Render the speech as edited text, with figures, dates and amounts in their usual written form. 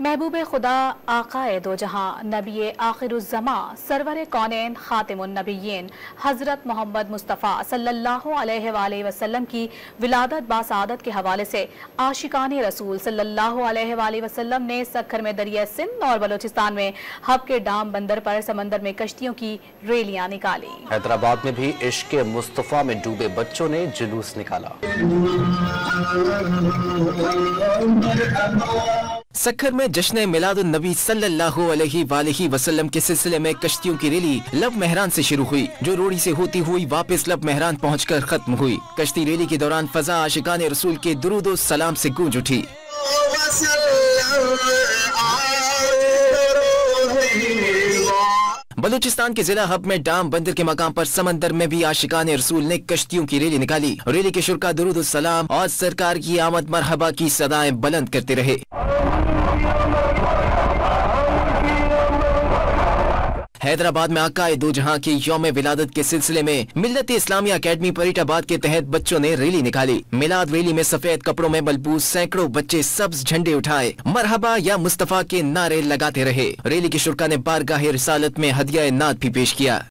महबूब खुदा आकाए दो जहां नबी आखिरुज़्ज़मां सरवर कौनैन खातिमुन नबिय्यीन हज़रत मोहम्मद मुस्तफ़ा सल्लल्लाहु अलैहि वसल्लम की विलादत बासादत के हवाले से आशिकाने रसूल सल्लल्लाहु अलैहि वसल्लम ने सखर में दरिया सिंध और बलूचिस्तान में हब के डाम बंदर पर समंदर में कश्तियों की रैलियां निकाली। हैदराबाद में भी इश्क मुस्तफ़ा में डूबे बच्चों ने जुलूस निकाला। सखर में जश्न मिलादुन नबी सल्लल्लाहु अलैहि वसल्लम के सिलसिले में कश्तियों की रैली लब मेहरान से शुरू हुई, जो रोड़ी से होती हुई वापस लब मेहरान पहुंचकर खत्म हुई। कश्ती रैली के दौरान फजा आशिकाने रसूल के दुरूद सलाम से गूंज उठी। बलूचिस्तान के जिला हब में डाम बंदर के मकाम पर समंदर में भी आशिकाने रसूल ने कश्तियों की रैली निकाली। रैली के शुरका दुरूद सलाम और सरकार की आमद मरहबा की सदाएं बुलंद करते रहे। हैदराबाद में आकाए दो जहां की यौम विलादत के सिलसिले में मिल्लत इस्लामी अकेडमी फरीदाबाद के तहत बच्चों ने रैली निकाली। मिलाद रैली में सफेद कपड़ों में मलबूस सैकड़ों बच्चे सब्ज झंडे उठाए मरहबा या मुस्तफा के नारे लगाते रहे। रैली के शुरका ने बारगाह रिसालत में हदिया नात भी पेश किया।